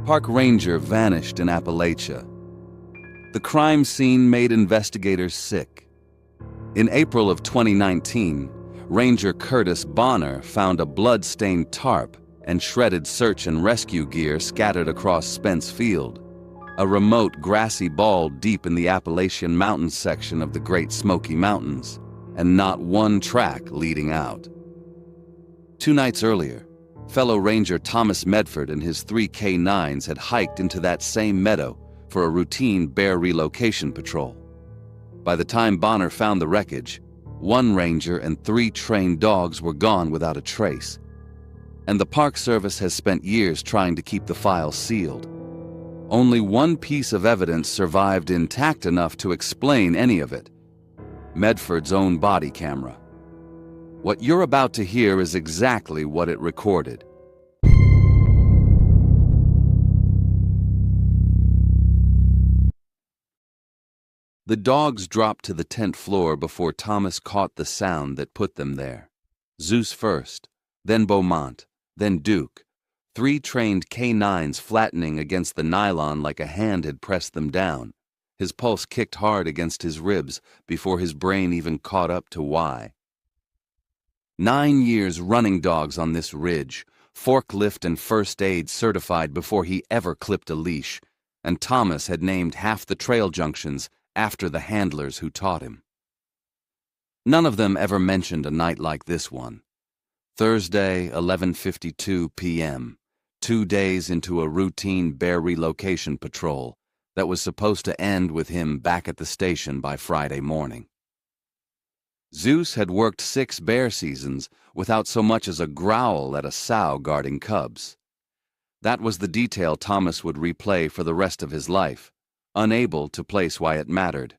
Park ranger vanished in Appalachia. The crime scene made investigators sick. In April of 2019, Ranger Curtis Bonner found a blood-stained tarp and shredded search and rescue gear scattered across Spence Field, a remote grassy ball deep in the Appalachian Mountains section of the Great Smoky Mountains, and not one track leading out. 2 nights earlier, fellow Ranger Thomas Medford and his 3 K9s had hiked into that same meadow for a routine bear relocation patrol. By the time Bonner found the wreckage, 1 ranger and 3 trained dogs were gone without a trace, and the Park Service has spent years trying to keep the file sealed. Only one piece of evidence survived intact enough to explain any of it: Medford's own body camera. What you're about to hear is exactly what it recorded. The dogs dropped to the tent floor before Thomas caught the sound that put them there. Zeus first, then Bomant, then Duke, 3 trained K9s flattening against the nylon like a hand had pressed them down. His pulse kicked hard against his ribs before his brain even caught up to why. 9 years running dogs on this ridge, forklift and first aid certified before he ever clipped a leash, and Thomas had named half the trail junctions after the handlers who taught him. None of them ever mentioned a night like this one. Thursday, 11:52 p.m., 2 days into a routine bear relocation patrol that was supposed to end with him back at the station by Friday morning. Zeus had worked 6 bear seasons without so much as a growl at a sow guarding cubs. That was the detail Thomas would replay for the rest of his life, unable to place why it mattered.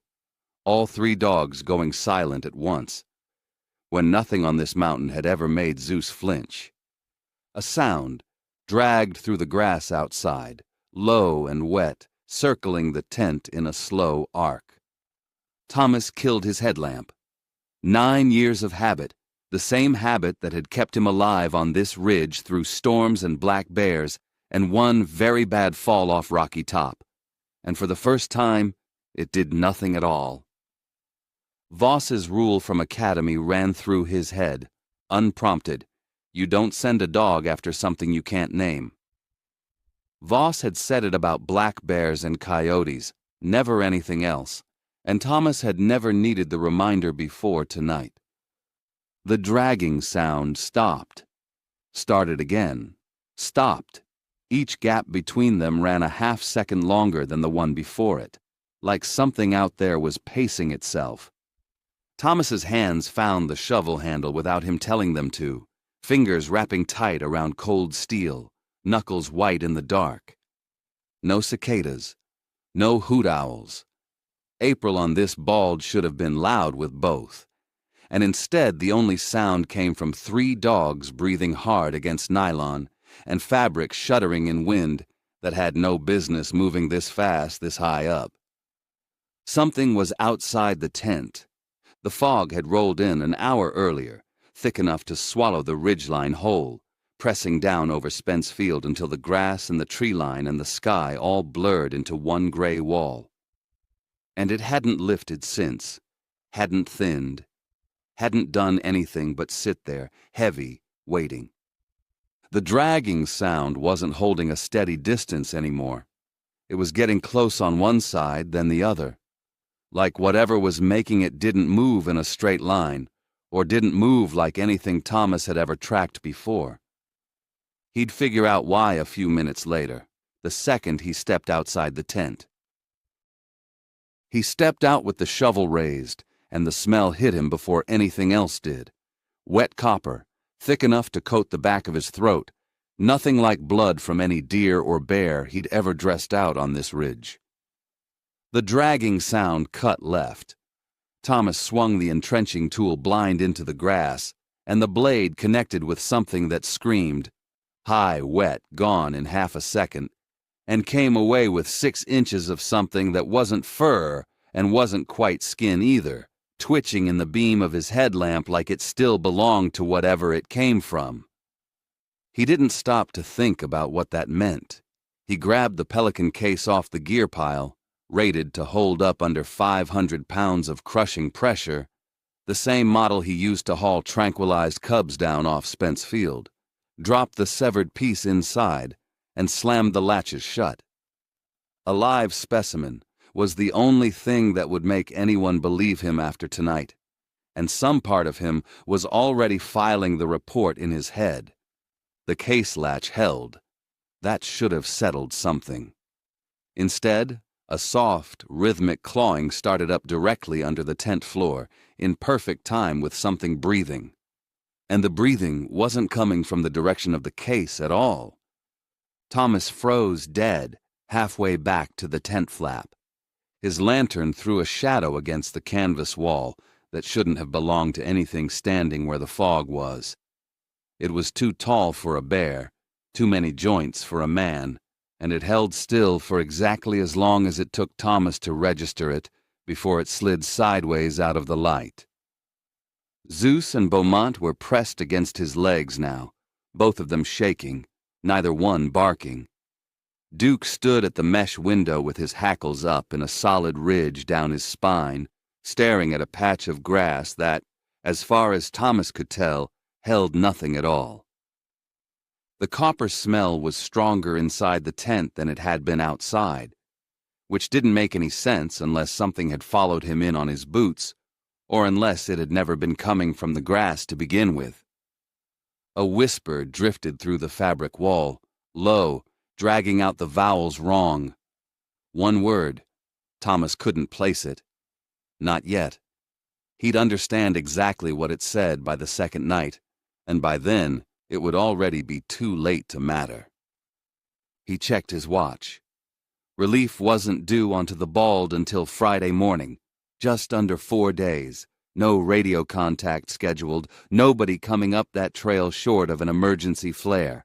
All 3 dogs going silent at once, when nothing on this mountain had ever made Zeus flinch. A sound dragged through the grass outside, low and wet, circling the tent in a slow arc. Thomas killed his headlamp. 9 years of habit, the same habit that had kept him alive on this ridge through storms and black bears and 1 very bad fall off Rocky Top. And for the first time, it did nothing at all. Voss's rule from Academy ran through his head, unprompted. You don't send a dog after something you can't name. Voss had said it about black bears and coyotes, never anything else, and Thomas had never needed the reminder before tonight. The dragging sound stopped, started again, stopped. Each gap between them ran a half-second longer than the one before it, like something out there was pacing itself. Thomas's hands found the shovel handle without him telling them to, fingers wrapping tight around cold steel, knuckles white in the dark. No cicadas, no hoot owls. April on this bald should have been loud with both, and instead the only sound came from 3 dogs breathing hard against nylon and fabric shuddering in wind that had no business moving this fast this high up. Something was outside the tent. The fog had rolled in an hour earlier, thick enough to swallow the ridgeline whole, pressing down over Spence Field until the grass and the tree line and the sky all blurred into one gray wall. And it hadn't lifted since, hadn't thinned, hadn't done anything but sit there, heavy, waiting. The dragging sound wasn't holding a steady distance anymore. It was getting close on one side, then the other. Like whatever was making it didn't move in a straight line, or didn't move like anything Thomas had ever tracked before. He'd figure out why a few minutes later, the second he stepped outside the tent. He stepped out with the shovel raised, and the smell hit him before anything else did. Wet copper, thick enough to coat the back of his throat, nothing like blood from any deer or bear he'd ever dressed out on this ridge. The dragging sound cut left. Thomas swung the entrenching tool blind into the grass, and the blade connected with something that screamed, high, wet, gone in half a second, and came away with 6 inches of something that wasn't fur and wasn't quite skin either, twitching in the beam of his headlamp like it still belonged to whatever it came from. He didn't stop to think about what that meant. He grabbed the Pelican case off the gear pile, rated to hold up under 500 pounds of crushing pressure, the same model he used to haul tranquilized cubs down off Spence Field, dropped the severed piece inside, and slammed the latches shut. A live specimen was the only thing that would make anyone believe him after tonight, and some part of him was already filing the report in his head. The case latch held. That should have settled something. Instead, a soft, rhythmic clawing started up directly under the tent floor, in perfect time with something breathing. And the breathing wasn't coming from the direction of the case at all. Thomas froze dead, halfway back to the tent flap. His lantern threw a shadow against the canvas wall that shouldn't have belonged to anything standing where the fog was. It was too tall for a bear, too many joints for a man, and it held still for exactly as long as it took Thomas to register it before it slid sideways out of the light. Zeus and Bomant were pressed against his legs now, both of them shaking, neither one barking. Duke stood at the mesh window with his hackles up in a solid ridge down his spine, staring at a patch of grass that, as far as Thomas could tell, held nothing at all. The copper smell was stronger inside the tent than it had been outside, which didn't make any sense unless something had followed him in on his boots, or unless it had never been coming from the grass to begin with. A whisper drifted through the fabric wall, low, dragging out the vowels wrong. One word. Thomas couldn't place it. Not yet. He'd understand exactly what it said by the second night, and by then it would already be too late to matter. He checked his watch. Relief wasn't due onto the Bald until Friday morning, just under 4 days. No radio contact scheduled, nobody coming up that trail short of an emergency flare.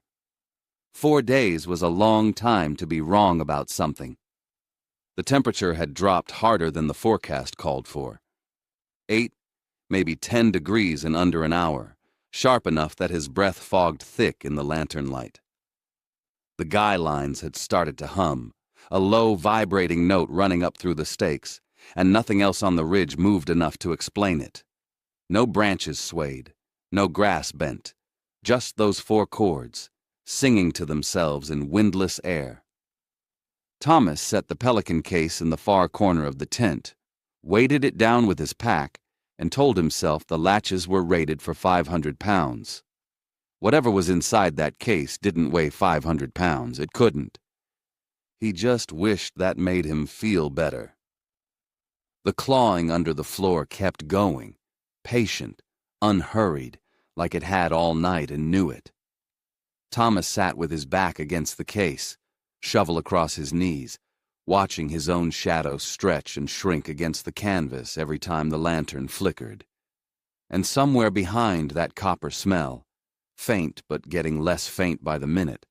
4 days was a long time to be wrong about something. The temperature had dropped harder than the forecast called for. 8, maybe 10 degrees in under an hour, sharp enough that his breath fogged thick in the lantern light. The guy lines had started to hum, a low vibrating note running up through the stakes, and nothing else on the ridge moved enough to explain it. No branches swayed, no grass bent, just those 4 chords, singing to themselves in windless air. Thomas set the Pelican case in the far corner of the tent, weighted it down with his pack, and told himself the latches were rated for 500 pounds. Whatever was inside that case didn't weigh 500 pounds. It couldn't. He just wished that made him feel better. The clawing under the floor kept going, patient, unhurried, like it had all night and knew it. Thomas sat with his back against the case, shovel across his knees, watching his own shadow stretch and shrink against the canvas every time the lantern flickered. And somewhere behind that copper smell, faint but getting less faint by the minute,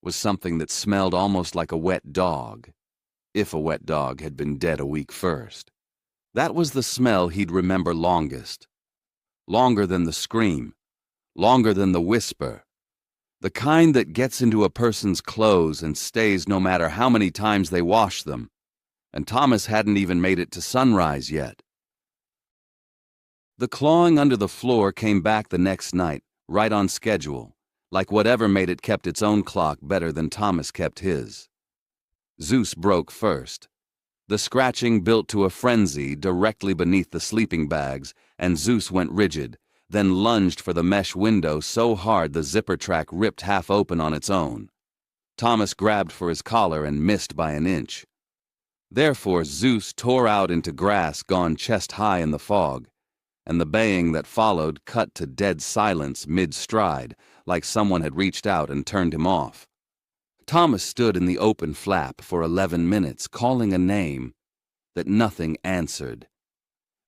was something that smelled almost like a wet dog, if a wet dog had been dead a week first. That was the smell he'd remember longest. Longer than the scream, longer than the whisper. The kind that gets into a person's clothes and stays no matter how many times they wash them. And Thomas hadn't even made it to sunrise yet. The clawing under the floor came back the next night, right on schedule, like whatever made it kept its own clock better than Thomas kept his. Zeus broke first. The scratching built to a frenzy directly beneath the sleeping bags, and Zeus went rigid, then lunged for the mesh window so hard the zipper track ripped half open on its own. Thomas grabbed for his collar and missed by an inch. Therefore Zeus tore out into grass gone chest-high in the fog, and the baying that followed cut to dead silence mid-stride, like someone had reached out and turned him off. Thomas stood in the open flap for 11 minutes, calling a name that nothing answered.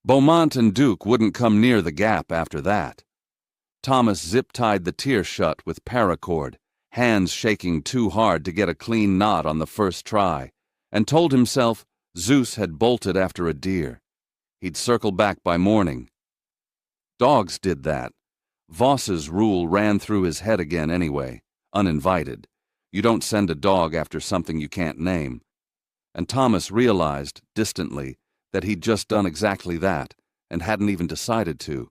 Bomant and Duke wouldn't come near the gap after that. Thomas zip-tied the tear shut with paracord, hands shaking too hard to get a clean knot on the first try, and told himself Zeus had bolted after a deer. He'd circle back by morning. Dogs did that. Voss's rule ran through his head again anyway, uninvited. You don't send a dog after something you can't name. And Thomas realized, distantly, that he'd just done exactly that, and hadn't even decided to.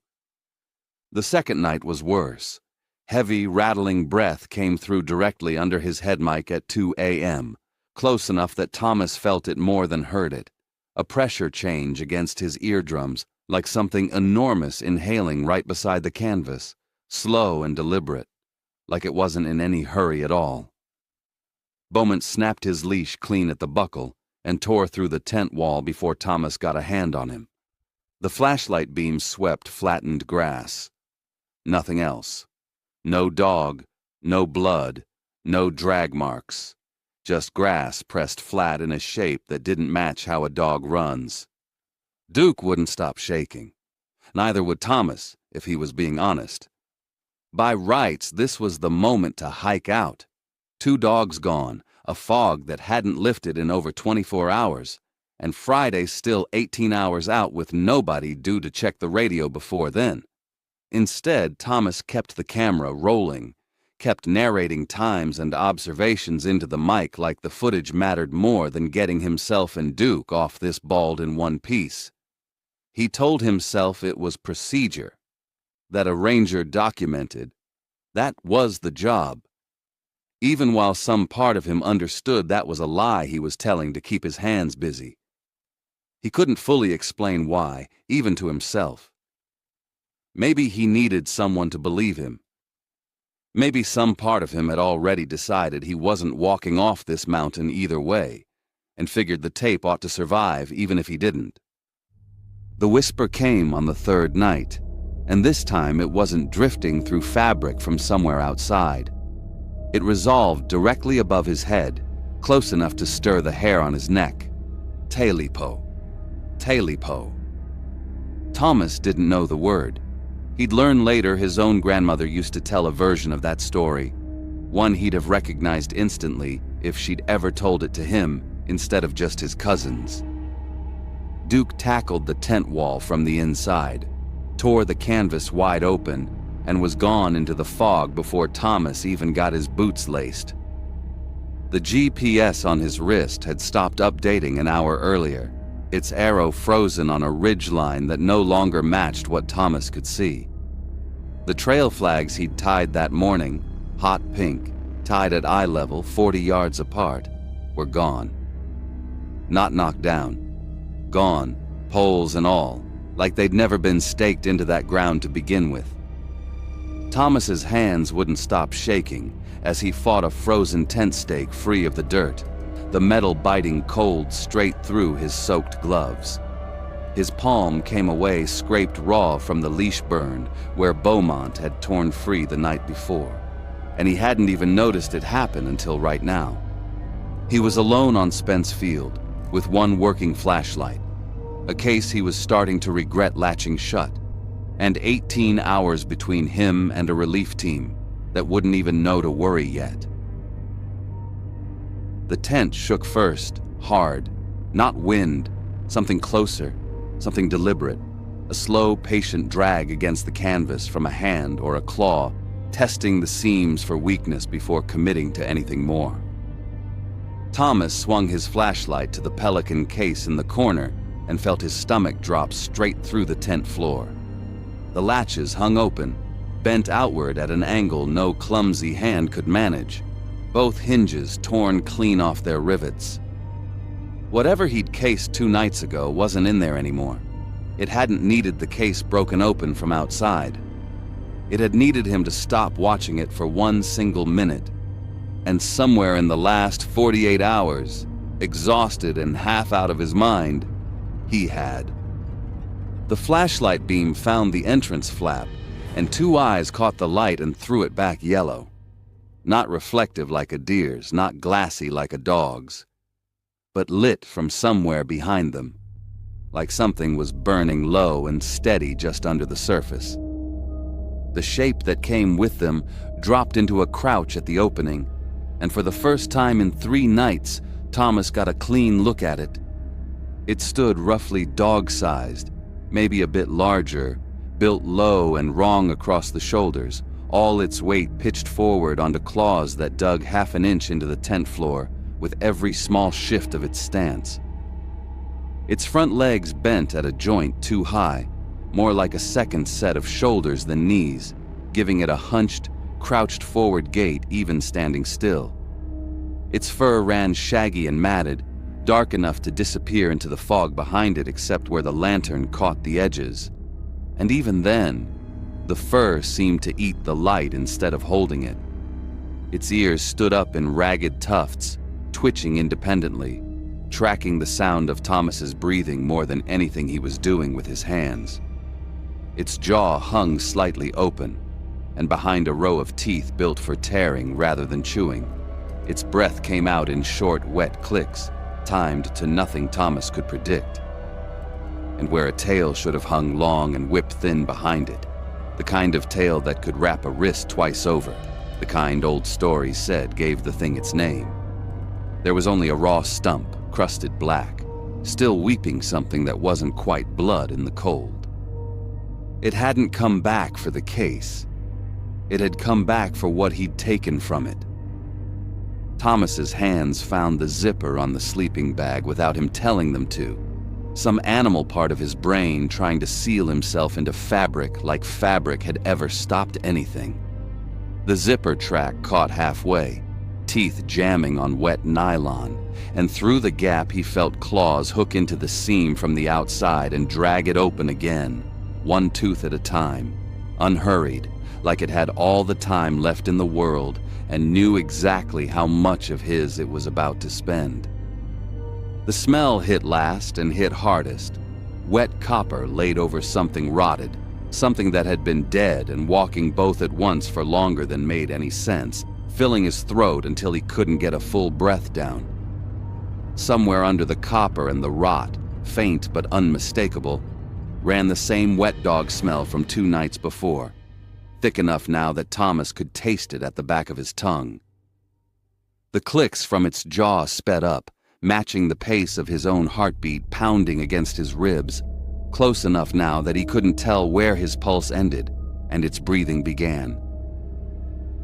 The second night was worse. Heavy, rattling breath came through directly under his head mic at 2 a.m., close enough that Thomas felt it more than heard it. A pressure change against his eardrums, like something enormous inhaling right beside the canvas, slow and deliberate, like it wasn't in any hurry at all. Bomant snapped his leash clean at the buckle and tore through the tent wall before Thomas got a hand on him. The flashlight beam swept flattened grass. Nothing else. No dog, no blood, no drag marks. Just grass pressed flat in a shape that didn't match how a dog runs. Duke wouldn't stop shaking. Neither would Thomas, if he was being honest. By rights, this was the moment to hike out. 2 dogs gone, a fog that hadn't lifted in over 24 hours, and Friday still 18 hours out with nobody due to check the radio before then. Instead, Thomas kept the camera rolling, kept narrating times and observations into the mic like the footage mattered more than getting himself and Duke off this bald in one piece. He told himself it was procedure, that a ranger documented. That was the job. Even while some part of him understood that was a lie he was telling to keep his hands busy. He couldn't fully explain why, even to himself. Maybe he needed someone to believe him. Maybe some part of him had already decided he wasn't walking off this mountain either way, and figured the tape ought to survive even if he didn't. The whisper came on the 3rd night, and this time it wasn't drifting through fabric from somewhere outside. It resolved directly above his head, close enough to stir the hair on his neck. Tailipo. Tailipo. Thomas didn't know the word. He'd learn later his own grandmother used to tell a version of that story, one he'd have recognized instantly if she'd ever told it to him instead of just his cousins. Duke tackled the tent wall from the inside, tore the canvas wide open, and was gone into the fog before Thomas even got his boots laced. The GPS on his wrist had stopped updating an hour earlier, its arrow frozen on a ridgeline that no longer matched what Thomas could see. The trail flags he'd tied that morning, hot pink, tied at eye level 40 yards apart, were gone. Not knocked down. Gone, poles and all, like they'd never been staked into that ground to begin with. Thomas's hands wouldn't stop shaking as he fought a frozen tent stake free of the dirt, the metal biting cold straight through his soaked gloves. His palm came away scraped raw from the leash burn where Bomant had torn free the night before, and he hadn't even noticed it happen until right now. He was alone on Spence Field, with one working flashlight, a case he was starting to regret latching shut, and 18 hours between him and a relief team that wouldn't even know to worry yet. The tent shook first, hard, not wind, something closer, something deliberate, a slow, patient drag against the canvas from a hand or a claw, testing the seams for weakness before committing to anything more. Thomas swung his flashlight to the pelican case in the corner and felt his stomach drop straight through the tent floor. The latches hung open, bent outward at an angle no clumsy hand could manage, both hinges torn clean off their rivets. Whatever he'd cased 2 nights ago wasn't in there anymore. It hadn't needed the case broken open from outside. It had needed him to stop watching it for 1 single minute. And somewhere in the last 48 hours, exhausted and half out of his mind, he had. The flashlight beam found the entrance flap, and 2 eyes caught the light and threw it back yellow. Not reflective like a deer's, not glassy like a dog's, but lit from somewhere behind them, like something was burning low and steady just under the surface. The shape that came with them dropped into a crouch at the opening, and for the first time in 3 nights, Thomas got a clean look at it. It stood roughly dog-sized, maybe a bit larger, built low and wrong across the shoulders, all its weight pitched forward onto claws that dug half an inch into the tent floor with every small shift of its stance. Its front legs bent at a joint too high, more like a second set of shoulders than knees, giving it a hunched, crouched forward gait even standing still. Its fur ran shaggy and matted, dark enough to disappear into the fog behind it except where the lantern caught the edges. And even then, the fur seemed to eat the light instead of holding it. Its ears stood up in ragged tufts, twitching independently, tracking the sound of Thomas's breathing more than anything he was doing with his hands. Its jaw hung slightly open, and behind a row of teeth built for tearing rather than chewing, its breath came out in short, wet clicks, timed to nothing Thomas could predict. And where a tail should have hung long and whip-thin behind it, the kind of tail that could wrap a wrist twice over, the kind old stories said gave the thing its name. There was only a raw stump, crusted black, still weeping something that wasn't quite blood in the cold. It hadn't come back for the case. It had come back for what he'd taken from it. Thomas's hands found the zipper on the sleeping bag without him telling them to. Some animal part of his brain trying to seal himself into fabric like fabric had ever stopped anything. The zipper track caught halfway, teeth jamming on wet nylon, and through the gap he felt claws hook into the seam from the outside and drag it open again, one tooth at a time, unhurried, like it had all the time left in the world and knew exactly how much of his it was about to spend. The smell hit last and hit hardest. Wet copper laid over something rotted, something that had been dead and walking both at once for longer than made any sense, filling his throat until he couldn't get a full breath down. Somewhere under the copper and the rot, faint but unmistakable, ran the same wet dog smell from 2 nights before, thick enough now that Thomas could taste it at the back of his tongue. The clicks from its jaw sped up, matching the pace of his own heartbeat pounding against his ribs, close enough now that he couldn't tell where his pulse ended and its breathing began.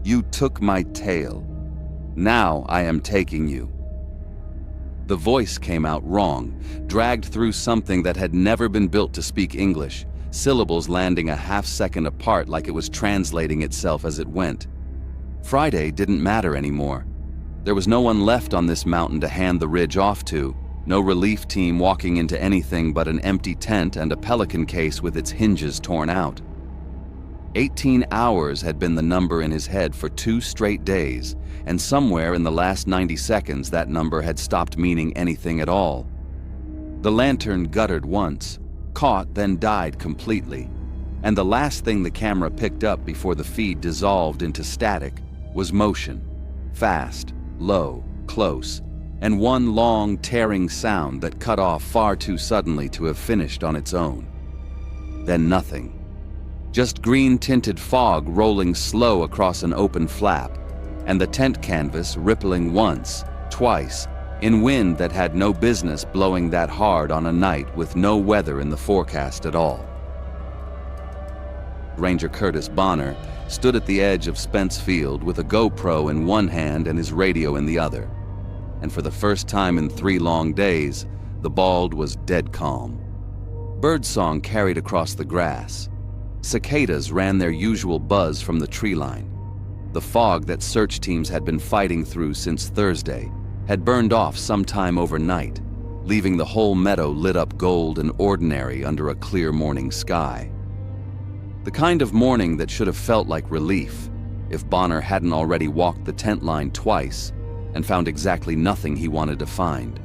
"You took my tail. Now I am taking you." The voice came out wrong, dragged through something that had never been built to speak English, syllables landing a half-second apart like it was translating itself as it went. Friday didn't matter anymore. There was no one left on this mountain to hand the ridge off to, no relief team walking into anything but an empty tent and a pelican case with its hinges torn out. 18 hours had been the number in his head for 2 straight days, and somewhere in the last 90 seconds that number had stopped meaning anything at all. The lantern guttered once, caught, then died completely, and the last thing the camera picked up before the feed dissolved into static was motion, fast, low, close, and one long, tearing sound that cut off far too suddenly to have finished on its own. Then nothing. Just green-tinted fog rolling slow across an open flap, and the tent canvas rippling once, twice, in wind that had no business blowing that hard on a night with no weather in the forecast at all. Ranger Curtis Bonner stood at the edge of Spence Field with a GoPro in one hand and his radio in the other. And for the first time in 3 long days, the bald was dead calm. Birdsong carried across the grass. Cicadas ran their usual buzz from the tree line. The fog that search teams had been fighting through since Thursday had burned off sometime overnight, leaving the whole meadow lit up gold and ordinary under a clear morning sky. The kind of morning that should have felt like relief if Bonner hadn't already walked the tent line twice and found exactly nothing he wanted to find.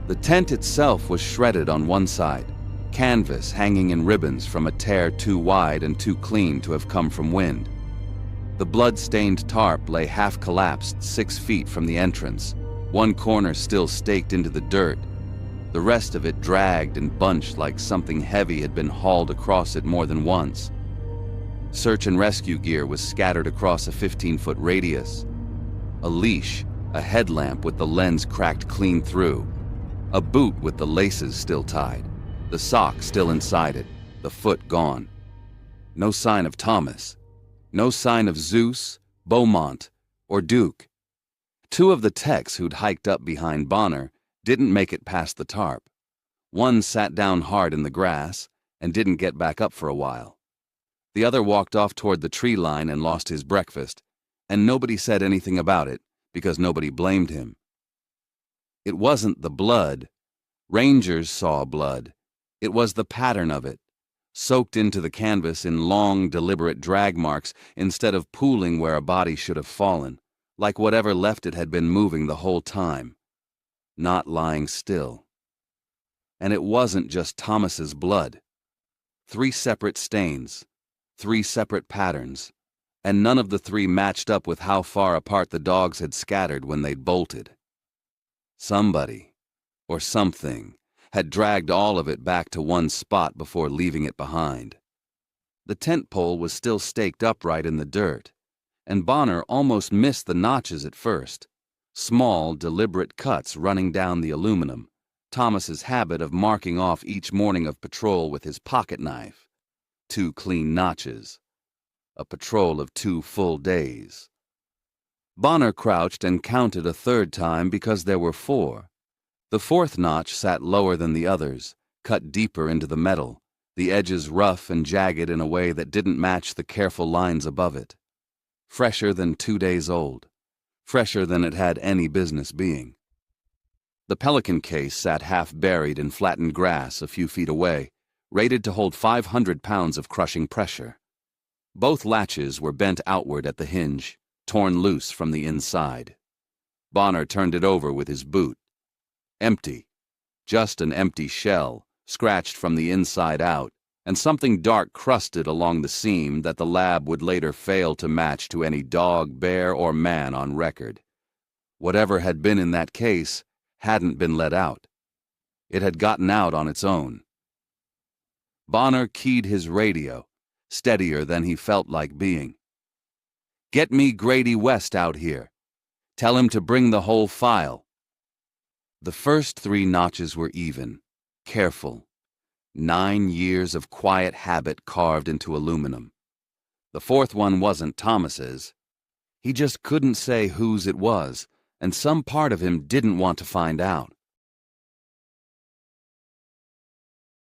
The tent itself was shredded on one side, canvas hanging in ribbons from a tear too wide and too clean to have come from wind. The blood-stained tarp lay half-collapsed 6 feet from the entrance, one corner still staked into the dirt, the rest of it dragged and bunched like something heavy had been hauled across it more than once. Search and rescue gear was scattered across a 15-foot radius. A leash, a headlamp with the lens cracked clean through, a boot with the laces still tied, the sock still inside it, the foot gone. No sign of Thomas. No sign of Zeus, Bomant, or Duke. Two of the techs who'd hiked up behind Bonner didn't make it past the tarp. One sat down hard in the grass and didn't get back up for a while. The other walked off toward the tree line and lost his breakfast, and nobody said anything about it because nobody blamed him. It wasn't the blood. Rangers saw blood. It was the pattern of it, soaked into the canvas in long, deliberate drag marks instead of pooling where a body should have fallen, like whatever left it had been moving the whole time, not lying still. And it wasn't just Thomas's blood. 3 separate stains, 3 separate patterns, and none of the 3 matched up with how far apart the dogs had scattered when they'd bolted. Somebody, or something, had dragged all of it back to one spot before leaving it behind. The tent pole was still staked upright in the dirt, and Bonner almost missed the notches at first, small, deliberate cuts running down the aluminum, Thomas's habit of marking off each morning of patrol with his pocket knife. 2 clean notches. A patrol of 2 full days. Bonner crouched and counted a 3rd time because there were 4. The 4th notch sat lower than the others, cut deeper into the metal, the edges rough and jagged in a way that didn't match the careful lines above it. Fresher than 2 days old. Fresher than it had any business being. The pelican case sat half buried in flattened grass a few feet away, rated to hold 500 pounds of crushing pressure. Both latches were bent outward at the hinge, torn loose from the inside. Bonner turned it over with his boot. Empty. Just an empty shell, scratched from the inside out, and something dark crusted along the seam that the lab would later fail to match to any dog, bear, or man on record. Whatever had been in that case hadn't been let out. It had gotten out on its own. Bonner keyed his radio, steadier than he felt like being. "Get me Grady West out here. Tell him to bring the whole file." The first 3 notches were even, careful. 9 years of quiet habit carved into aluminum. The 4th one wasn't Thomas's. He just couldn't say whose it was, and some part of him didn't want to find out.